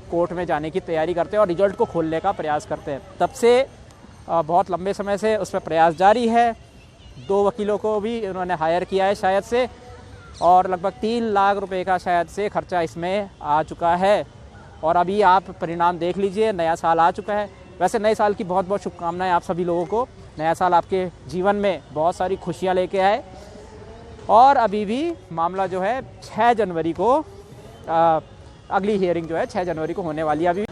Court में जाने की तैयारी करते हैं और रिजल्ट को खोलने का प्रयास करते हैं। तब से बहुत लंबे समय से उस पर प्रयास जारी है। 2 वकीलों को भी उन्होंने हायर किया है शायद से, और लगभग 3 लाख रुपए का शायद से खर्चा इसमें आ चुका है। और अभी आप परिणाम देख लीजिए, नया साल आ चुका है। वैसे नए साल की बहुत बहुत शुभकामनाएं आप सभी लोगों को। नया साल आपके जीवन में बहुत सारी खुशियां लेके आए। और अभी भी मामला जो है 6 जनवरी को अगली हियरिंग जो है 6 जनवरी को होने वाली है। अभी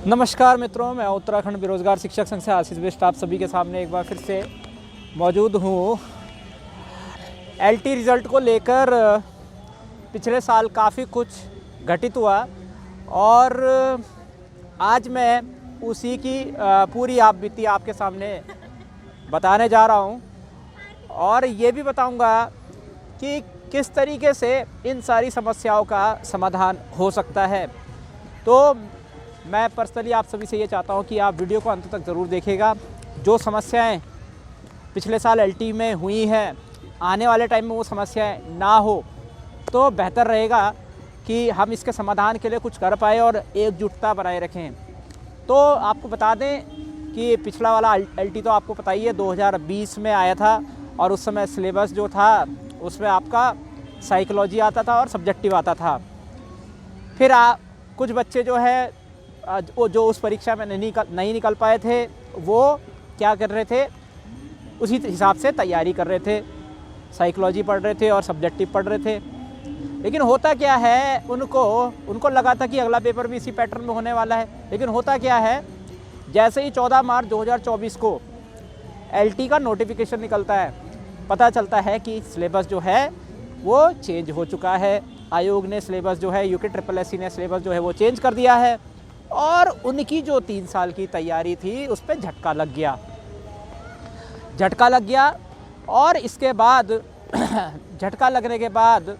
नमस्कार मित्रों, मैं उत्तराखंड बेरोजगार शिक्षक संघ से आशीष बिष्ट आप सभी के सामने एक बार फिर से मौजूद हूँ। एलटी रिज़ल्ट को लेकर पिछले साल काफ़ी कुछ घटित हुआ और आज मैं उसी की पूरी आप बीती आपके सामने बताने जा रहा हूँ और ये भी बताऊँगा कि किस तरीके से इन सारी समस्याओं का समाधान हो सकता है। तो मैं पर्सनली आप सभी से ये चाहता हूँ कि आप वीडियो को अंत तक ज़रूर देखिएगा। जो समस्याएं पिछले साल एलटी में हुई हैं, आने वाले टाइम में वो समस्याएं ना हो तो बेहतर रहेगा कि हम इसके समाधान के लिए कुछ कर पाए और एकजुटता बनाए रखें। तो आपको बता दें कि पिछला वाला एलटी तो आपको पता ही है 2020 में आया था और उस समय सिलेबस जो था उसमें आपका साइकोलॉजी आता था और सब्जेक्टिव आता था। फिर कुछ बच्चे जो है जो उस परीक्षा में नहीं निकल पाए थे वो क्या कर रहे थे, उसी हिसाब से तैयारी कर रहे थे, साइकोलॉजी पढ़ रहे थे और सब्जेक्टिव पढ़ रहे थे। लेकिन होता क्या है, उनको लगा था कि अगला पेपर भी इसी पैटर्न में होने वाला है। लेकिन होता क्या है, जैसे ही 14 मार्च 2024 को एलटी का नोटिफिकेशन निकलता है, पता चलता है कि सिलेबस जो है वो चेंज हो चुका है। आयोग ने सिलेबस जो है, यूके SSSC ने सिलेबस जो है वो चेंज कर दिया है और उनकी जो 3 साल की तैयारी थी उस पर झटका लग गया। और इसके बाद झटका लगने के बाद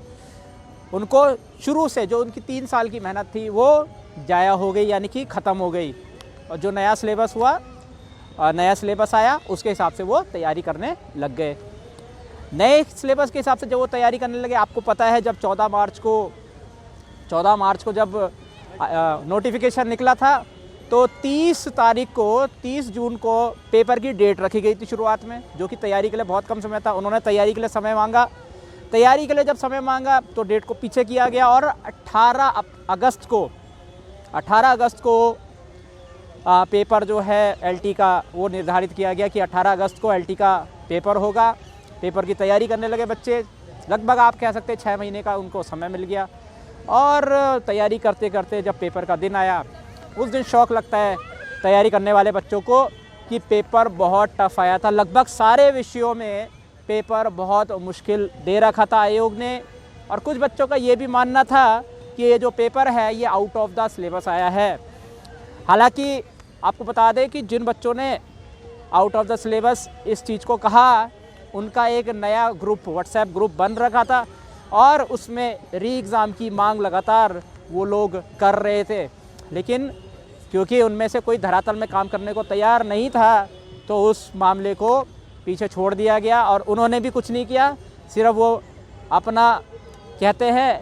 उनको शुरू से जो उनकी 3 साल की मेहनत थी वो जाया हो गई, यानी कि ख़त्म हो गई। और जो नया सिलेबस आया उसके हिसाब से वो तैयारी करने लग गए। नए सिलेबस के हिसाब से जब वो तैयारी करने लगे, आपको पता है जब 14 मार्च को जब नोटिफिकेशन निकला था तो 30 जून को पेपर की डेट रखी गई थी शुरुआत में, जो कि तैयारी के लिए बहुत कम समय था। उन्होंने तैयारी के लिए समय मांगा। तैयारी के लिए जब समय मांगा तो डेट को पीछे किया गया और 18 अगस्त को पेपर जो है एलटी का वो निर्धारित किया गया कि 18 अगस्त को एलटी का पेपर होगा। पेपर की तैयारी करने लगे बच्चे। लगभग आप कह सकते हैं 6 महीने का उनको समय मिल गया। और तैयारी करते करते जब पेपर का दिन आया, उस दिन शौक लगता है तैयारी करने वाले बच्चों को कि पेपर बहुत टफ आया था। लगभग सारे विषयों में पेपर बहुत मुश्किल दे रखा था आयोग ने। और कुछ बच्चों का ये भी मानना था कि ये जो पेपर है ये आउट ऑफ द सिलेबस आया है। हालांकि आपको बता दें कि जिन बच्चों ने आउट ऑफ द सिलेबस इस चीज़ को कहा, उनका एक नया ग्रुप, व्हाट्सएप ग्रुप बन रखा था और उसमें री एग्ज़ाम की मांग लगातार वो लोग कर रहे थे। लेकिन क्योंकि उनमें से कोई धरातल में काम करने को तैयार नहीं था तो उस मामले को पीछे छोड़ दिया गया और उन्होंने भी कुछ नहीं किया। सिर्फ वो अपना कहते हैं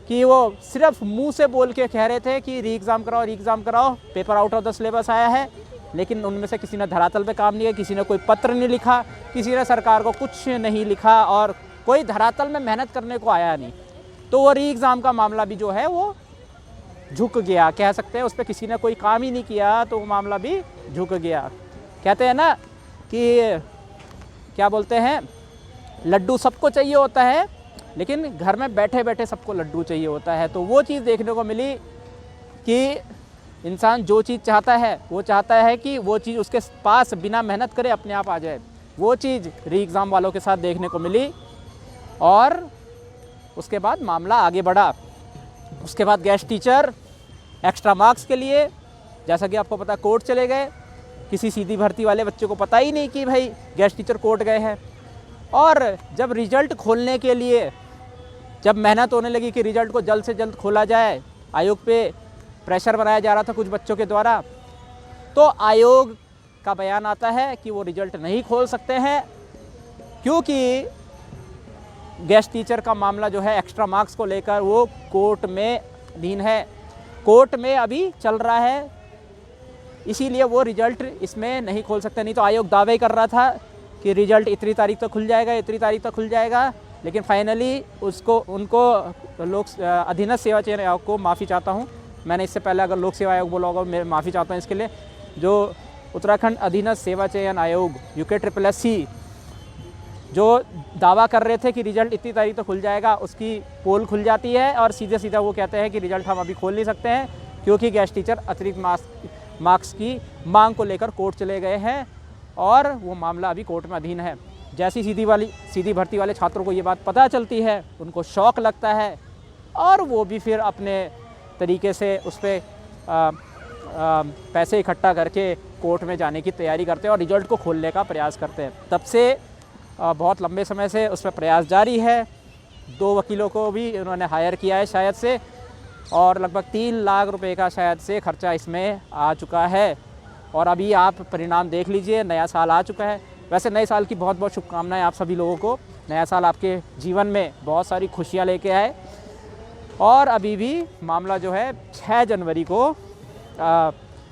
कि वो सिर्फ मुंह से बोल के कह रहे थे कि री एग्ज़ाम कराओ, paper out of the syllabus आया है। लेकिन उनमें से किसी ने धरातल पे काम नहीं किया, किसी ने कोई पत्र नहीं लिखा, किसी ने सरकार को कुछ नहीं लिखा और कोई धरातल में मेहनत करने को आया नहीं। तो वो री एग्ज़ाम का मामला भी जो है वो झुक गया, कह सकते हैं। उस पर किसी ने कोई काम ही नहीं किया तो वो मामला भी झुक गया। कहते हैं ना कि क्या बोलते हैं, लड्डू सबको चाहिए होता है लेकिन घर में बैठे बैठे सबको लड्डू चाहिए होता है। तो वो चीज़ देखने को मिली कि इंसान जो चीज़ चाहता है वो चाहता है कि वो चीज़ उसके पास बिना मेहनत करे अपने आप आ जाए। वो चीज़ री एग्ज़ाम वालों के साथ देखने को मिली और उसके बाद मामला आगे बढ़ा। उसके बाद गेस्ट टीचर एक्स्ट्रा मार्क्स के लिए, जैसा कि आपको पता, कोर्ट चले गए। किसी सीधी भर्ती वाले बच्चे को पता ही नहीं कि भाई गेस्ट टीचर कोर्ट गए हैं। और जब रिज़ल्ट खोलने के लिए जब मेहनत होने लगी कि रिज़ल्ट को जल्द से जल्द खोला जाए, आयोग पे प्रेशर बनाया जा रहा था कुछ बच्चों के द्वारा, तो आयोग का बयान आता है कि वो रिज़ल्ट नहीं खोल सकते हैं क्योंकि गेस्ट टीचर का मामला जो है एक्स्ट्रा मार्क्स को लेकर वो कोर्ट में अधीन है। कोर्ट में अभी चल रहा है, इसीलिए वो रिज़ल्ट इसमें नहीं खोल सकते। नहीं तो आयोग दावे कर रहा था कि रिज़ल्ट इतनी तारीख तक खुल जाएगा, इतनी तारीख तक खुल जाएगा, लेकिन फाइनली उनको लोक अधीनस्थ सेवा चयन आयोग को माफ़ी चाहता हूँ। मैंने इससे पहले अगर लोक सेवा आयोग बोला होगा, मैं माफ़ी चाहता हूँ इसके लिए। जो उत्तराखंड अधीनस्थ सेवा चयन आयोग UKSSC जो दावा कर रहे थे कि रिज़ल्ट इतनी तारीख तक खुल जाएगा, उसकी पोल खुल जाती है और सीधे सीधा वो कहते हैं कि रिज़ल्ट हम अभी खोल नहीं सकते हैं, क्योंकि गेस्ट टीचर अतिरिक्त मार्क्स की मांग को लेकर कोर्ट चले गए हैं और वो मामला अभी कोर्ट में अधीन है। जैसी सीधी भर्ती वाले छात्रों को ये बात पता चलती है, उनको शौक लगता है और वो भी फिर अपने तरीके से उस पर पैसे इकट्ठा करके कोर्ट में जाने की तैयारी करते हैं और रिज़ल्ट को खोलने का प्रयास करते हैं। तब से बहुत लंबे समय से उस पर प्रयास जारी है। 2 वकीलों को भी उन्होंने हायर किया है शायद से, और लगभग 3 लाख रुपए का शायद से खर्चा इसमें आ चुका है। और अभी आप परिणाम देख लीजिए, नया साल आ चुका है। वैसे नए साल की बहुत बहुत शुभकामनाएं आप सभी लोगों को। नया साल आपके जीवन में बहुत सारी खुशियां लेके आए। और अभी भी मामला जो है 6 जनवरी को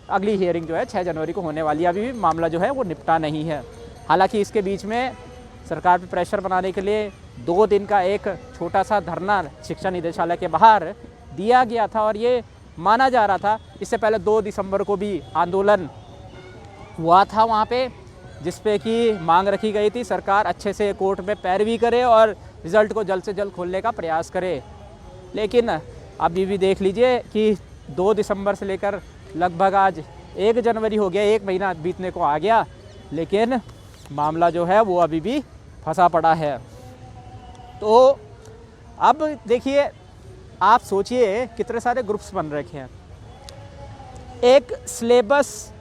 अगली हियरिंग जो है 6 जनवरी को होने वाली है। अभी भी मामला जो है वो निपटा नहीं है। हालांकि इसके बीच में सरकार पर प्रेशर बनाने के लिए 2 दिन का एक छोटा सा धरना शिक्षा निदेशालय के बाहर दिया गया था और ये माना जा रहा था। इससे पहले 2 दिसंबर को भी आंदोलन हुआ था वहाँ पे, जिस पे कि मांग रखी गई थी सरकार अच्छे से कोर्ट में पैरवी करे और रिज़ल्ट को जल्द से जल्द खोलने का प्रयास करे। लेकिन अभी भी देख लीजिए कि 2 दिसंबर से लेकर लगभग आज 1 जनवरी हो गया, 1 महीना बीतने को आ गया, लेकिन मामला जो है वो अभी भी फंसा पड़ा है। तो अब देखिए, आप सोचिए कितने सारे ग्रुप्स बन रखे हैं। एक सिलेबस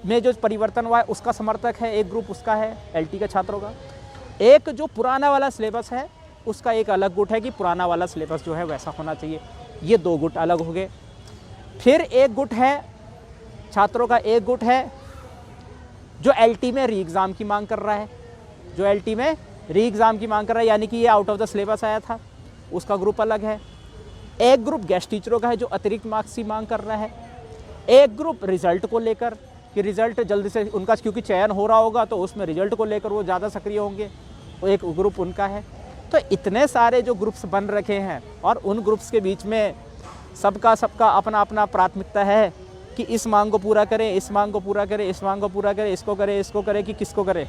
में जो परिवर्तन हुआ है उसका समर्थक है, एक ग्रुप उसका है LT के छात्रों का। एक जो पुराना वाला सिलेबस है उसका एक अलग गुट है कि पुराना वाला सिलेबस जो है वैसा होना चाहिए। ये 2 गुट अलग हो गए। फिर एक गुट है, छात्रों का एक गुट है जो LT में री एग्ज़ाम की मांग कर रहा है, जो LT में री एग्ज़ाम की मांग कर रहा है, यानी कि ये आउट ऑफ द सिलेबस आया था, उसका ग्रुप अलग है। एक ग्रुप गेस्ट टीचरों का है जो अतिरिक्त मार्क्स की मांग कर रहा है। एक ग्रुप रिज़ल्ट को लेकर कि रिज़ल्ट जल्दी से उनका, क्योंकि चयन हो रहा होगा तो उसमें रिज़ल्ट को लेकर वो ज़्यादा सक्रिय होंगे, तो एक ग्रुप उनका है। तो इतने सारे जो ग्रुप्स बन रखे हैं और उन ग्रुप्स के बीच में सबका अपना अपना प्राथमिकता है कि इस मांग को पूरा करें, इस मांग को पूरा करें, इस मांग को पूरा करें, इसको करें कि किसको करें।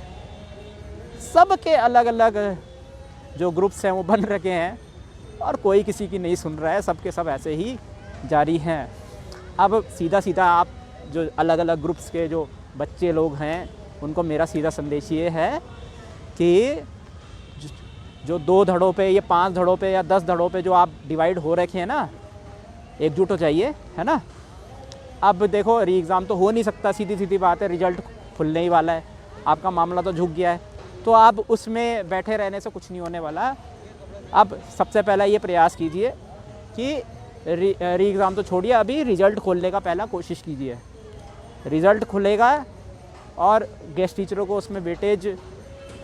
सबके अलग अलग जो ग्रुप्स हैं वो बन रखे हैं और कोई किसी की नहीं सुन रहा है, सबके सब ऐसे ही जारी हैं। अब सीधा आप जो अलग अलग ग्रुप्स के जो बच्चे लोग हैं उनको मेरा सीधा संदेश ये है कि जो 2 धड़ों पे, ये 5 धड़ों पे या 10 धड़ों पे जो आप डिवाइड हो रखे हैं ना, एकजुट हो जाइए, है ना। अब देखो री एग्ज़ाम तो हो नहीं सकता, सीधी बात है, रिज़ल्ट खुलने ही वाला है, आपका मामला तो झुक गया है, तो आप उसमें बैठे रहने से कुछ नहीं होने वाला। अब सबसे पहला ये प्रयास कीजिए कि री एग्ज़ाम तो छोड़िए, अभी रिज़ल्ट खोलने का पहला कोशिश कीजिए। रिज़ल्ट खुलेगा और गेस्ट टीचरों को उसमें वेटेज,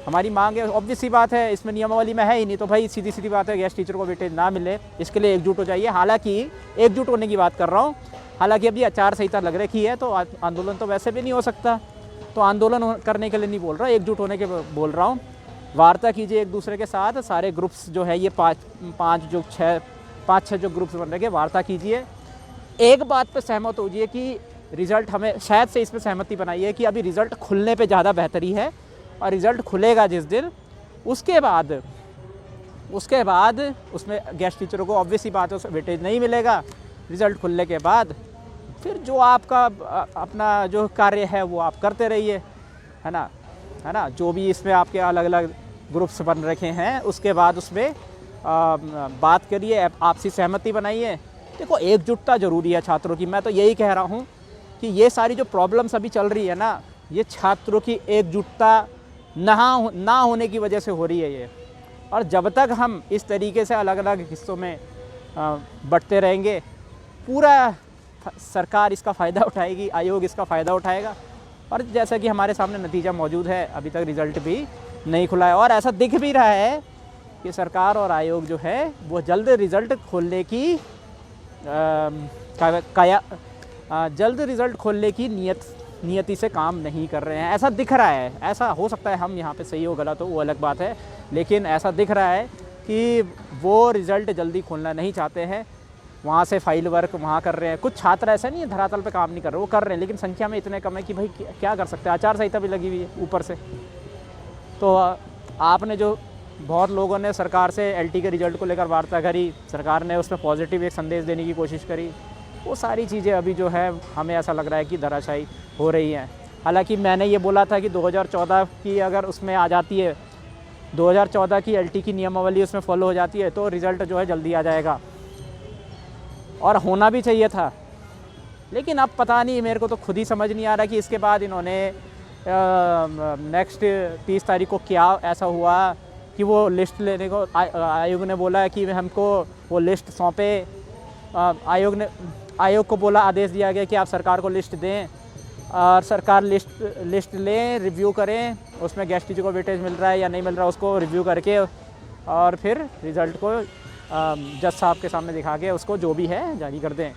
हमारी मांग है, ऑब्वियस सी बात है, इसमें नियमावली में है ही नहीं, तो भाई सीधी बात है गेस्ट टीचर को वेटेज ना मिले, इसके लिए एकजुट हो जाइए। हालांकि एकजुट होने की बात कर रहा हूँ, हालांकि अभी आचार संहिता लग रखी है तो आंदोलन तो वैसे भी नहीं हो सकता, तो आंदोलन करने के लिए नहीं बोल रहा, एकजुट होने के बोल रहा हूँ। वार्ता कीजिए एक दूसरे के साथ, सारे ग्रुप्स जो है ये 5-6 जो ग्रुप्स बन रहे, वार्ता कीजिए। एक बात पर सहमत हो जाइए कि रिज़ल्ट, हमें शायद से इस पर सहमति बनाइए कि अभी रिज़ल्ट खुलने पे ज़्यादा बेहतरी है, और रिज़ल्ट खुलेगा जिस दिन, उसके बाद उसमें गेस्ट टीचरों को ऑब्वियस ही बात है उसमें वेटेज नहीं मिलेगा। रिज़ल्ट खुलने के बाद फिर जो आपका अपना जो कार्य है वो आप करते रहिए, है ना। जो भी इसमें आपके अलग अलग ग्रुप्स बन रखे हैं उसके बाद उसमें बात करिए, आपसी सहमति बनाइए। देखो एकजुटता ज़रूरी है छात्रों की, मैं तो यही कह रहा हूँ कि ये सारी जो प्रॉब्लम्स अभी चल रही है ना, ये छात्रों की एकजुटता ना होने की वजह से हो रही है ये। और जब तक हम इस तरीके से अलग अलग हिस्सों में बंटते रहेंगे, पूरा सरकार इसका फ़ायदा उठाएगी, आयोग इसका फ़ायदा उठाएगा। और जैसा कि हमारे सामने नतीजा मौजूद है, अभी तक रिज़ल्ट भी नहीं खुला है और ऐसा दिख भी रहा है कि सरकार और आयोग जो है वो जल्द रिज़ल्ट खोलने की जल्द रिज़ल्ट खोलने की नियति से काम नहीं कर रहे हैं, ऐसा दिख रहा है। ऐसा हो सकता है हम यहाँ पे सही हो गलत हो वो अलग बात है, लेकिन ऐसा दिख रहा है कि वो रिज़ल्ट जल्दी खोलना नहीं चाहते हैं। वहाँ से फाइल वर्क वहाँ कर रहे हैं। कुछ छात्र ऐसा नहीं है धरातल पे काम नहीं कर रहे, वो कर रहे हैं, लेकिन संख्या में इतने कम है कि भाई क्या कर सकते हैं। आचार संहिता भी लगी हुई है ऊपर से। तो आपने जो बहुत लोगों ने सरकार से एलटी के रिज़ल्ट को लेकर वार्ता करी, सरकार ने उसमें पॉजिटिव एक संदेश देने की कोशिश करी, वो सारी चीज़ें अभी जो है हमें ऐसा लग रहा है कि धराशायी हो रही हैं। हालांकि मैंने ये बोला था कि 2014 की अगर उसमें आ जाती है, 2014 की एलटी की नियमावली उसमें फॉलो हो जाती है तो रिज़ल्ट जो है जल्दी आ जाएगा, और होना भी चाहिए था। लेकिन अब पता नहीं, मेरे को तो खुद ही समझ नहीं आ रहा कि इसके बाद इन्होंने नेक्स्ट 30 तारीख को क्या ऐसा हुआ कि वो लिस्ट लेने को आयोग ने बोला कि हमको वो लिस्ट सौंपे। आयोग को बोला, आदेश दिया गया कि आप सरकार को लिस्ट दें, और सरकार लिस्ट लें, रिव्यू करें, उसमें गेस्ट टीचर को वेटेज मिल रहा है या नहीं मिल रहा उसको रिव्यू करके, और फिर रिज़ल्ट को जज साहब के सामने दिखा के उसको जो भी है जारी कर दें।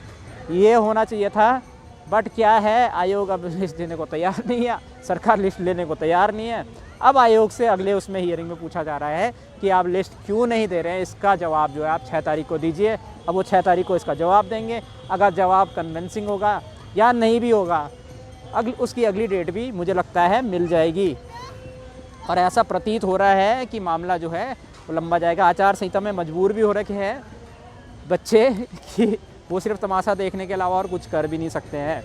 ये होना चाहिए था, बट क्या है, आयोग अब लिस्ट देने को तैयार नहीं है, सरकार लिस्ट लेने को तैयार नहीं है। अब आयोग से अगले उसमें हियरिंग में पूछा जा रहा है कि आप लिस्ट क्यों नहीं दे रहे हैं, इसका जवाब जो है आप 6 तारीख को दीजिए। अब वो 6 तारीख को इसका जवाब देंगे। अगर जवाब कन्विंसिंग होगा या नहीं भी होगा, उसकी अगली डेट भी मुझे लगता है मिल जाएगी, और ऐसा प्रतीत हो रहा है कि मामला जो है वो लंबा जाएगा। आचार संहिता में मजबूर भी हो रखे हैं बच्चे कि वो सिर्फ तमाशा देखने के अलावा और कुछ कर भी नहीं सकते हैं,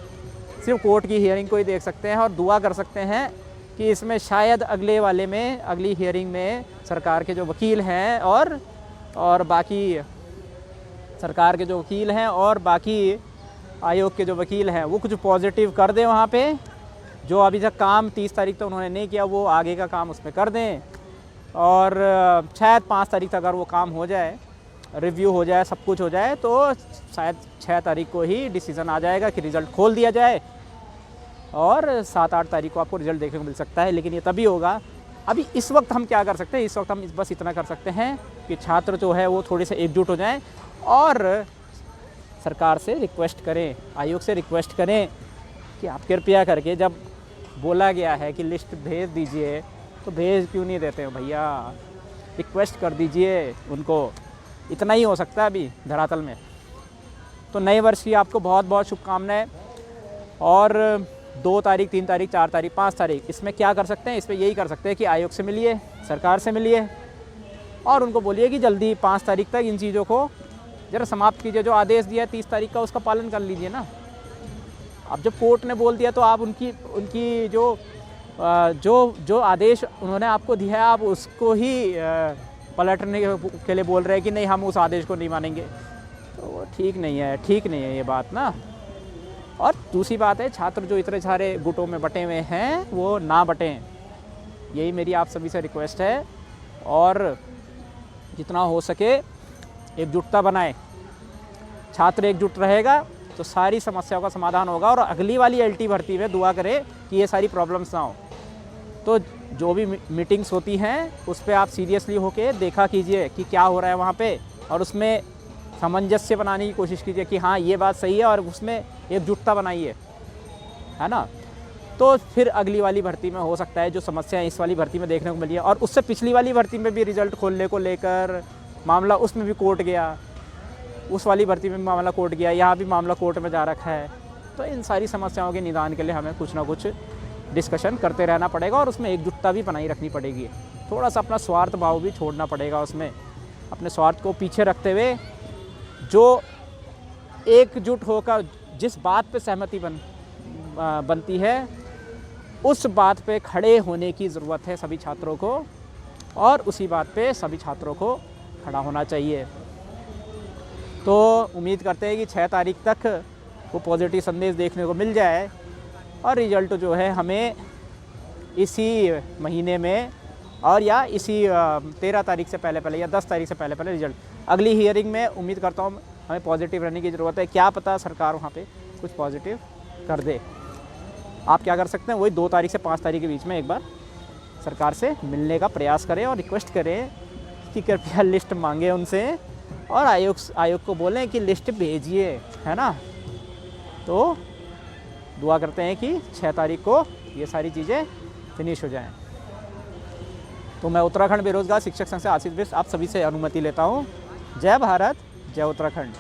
सिर्फ कोर्ट की हियरिंग को ही देख सकते हैं और दुआ कर सकते हैं कि इसमें शायद अगली हियरिंग में सरकार के जो वकील हैं और बाकी सरकार के जो वकील हैं और बाकी आयोग के जो वकील हैं वो कुछ पॉजिटिव कर दें वहाँ पे। जो अभी तक काम 30 तारीख तक उन्होंने नहीं किया, वो आगे का काम उसमें कर दें, और शायद 5 तारीख तक अगर वो काम हो जाए, रिव्यू हो जाए, सब कुछ हो जाए, तो शायद 6 तारीख को ही डिसीज़न आ जाएगा कि रिज़ल्ट खोल दिया जाए, और 7-8 तारीख को आपको रिज़ल्ट देखने को मिल सकता है। लेकिन ये तभी होगा। अभी इस वक्त हम क्या कर सकते हैं, इस वक्त हम बस इतना कर सकते हैं कि छात्र जो है वो थोड़े से एकजुट हो जाएं और सरकार से रिक्वेस्ट करें, आयोग से रिक्वेस्ट करें कि आप कृपया करके, जब बोला गया है कि लिस्ट भेज दीजिए, तो भेज क्यों नहीं देते हो भैया, रिक्वेस्ट कर दीजिए उनको। इतना ही हो सकता है अभी धरातल में। तो नए वर्ष की आपको बहुत बहुत शुभकामनाएं। और 2 तारीख, 3 तारीख, 4 तारीख, 5 तारीख, इसमें क्या कर सकते हैं, इसमें यही कर सकते हैं कि आयोग से मिलिए, सरकार से मिलिए, और उनको बोलिए कि जल्दी 5 तारीख तक इन चीज़ों को ज़रा समाप्त कीजिए। जो आदेश दिया है 30 तारीख का, उसका पालन कर लीजिए ना। अब जब कोर्ट ने बोल दिया तो आप उनकी जो आदेश उन्होंने आपको दिया है, आप उसको ही पलटने के लिए बोल रहे हैं कि नहीं, हम उस आदेश को नहीं मानेंगे। तो वो ठीक नहीं है ये बात ना। और दूसरी बात है, छात्र जो इतने सारे गुटों में बटे हुए हैं वो ना बटें, यही मेरी आप सभी से रिक्वेस्ट है। और जितना हो सके एकजुटता बनाएं। छात्र एकजुट रहेगा तो सारी समस्याओं का समाधान होगा, और अगली वाली एलटी भर्ती में दुआ करें कि ये सारी प्रॉब्लम्स ना हो। तो जो भी मीटिंग्स होती हैं उस पर आप सीरियसली होके देखा कीजिए कि क्या हो रहा है वहाँ पे, और उसमें सामंजस्य बनाने की कोशिश कीजिए कि हाँ ये बात सही है, और उसमें एकजुटता बनाइए, है ना। तो फिर अगली वाली भर्ती में हो सकता है जो समस्या इस वाली भर्ती में देखने को मिली है, और उससे पिछली वाली भर्ती में भी रिज़ल्ट खोलने को लेकर मामला उसमें भी कोर्ट गया, उस वाली भर्ती में मामला कोर्ट गया, यहाँ भी मामला कोर्ट में जा रखा है। तो इन सारी समस्याओं के निदान के लिए हमें कुछ ना कुछ डिस्कशन करते रहना पड़ेगा, और उसमें एकजुटता भी बनाई रखनी पड़ेगी। थोड़ा सा अपना स्वार्थ भाव भी छोड़ना पड़ेगा उसमें, अपने स्वार्थ को पीछे रखते हुए जो एकजुट होकर जिस बात पे सहमति बनती है उस बात पे खड़े होने की ज़रूरत है सभी छात्रों को, और उसी बात पे सभी छात्रों को खड़ा होना चाहिए। तो उम्मीद करते हैं कि 6 तारीख तक वो पॉजिटिव संदेश देखने को मिल जाए, और रिज़ल्ट जो है हमें इसी महीने में, और या इसी 13 तारीख से पहले या 10 तारीख से पहले रिज़ल्ट। अगली हियरिंग में उम्मीद करता हूँ हमें पॉजिटिव रहने की ज़रूरत है। क्या पता सरकार वहाँ पे कुछ पॉजिटिव कर दे। आप क्या कर सकते हैं, वही 2 तारीख से 5 तारीख के बीच में एक बार सरकार से मिलने का प्रयास करें और रिक्वेस्ट करें कि कृपया लिस्ट मांगे उनसे, और आयोग को बोलें कि लिस्ट भेजिए, है ना। तो दुआ करते हैं कि 6 तारीख को ये सारी चीज़ें फिनिश हो जाएं। तो मैं उत्तराखंड बेरोजगार शिक्षक संघ से आशीष बिष्ट आप सभी से अनुमति लेता हूँ। जय भारत, जय उत्तराखंड।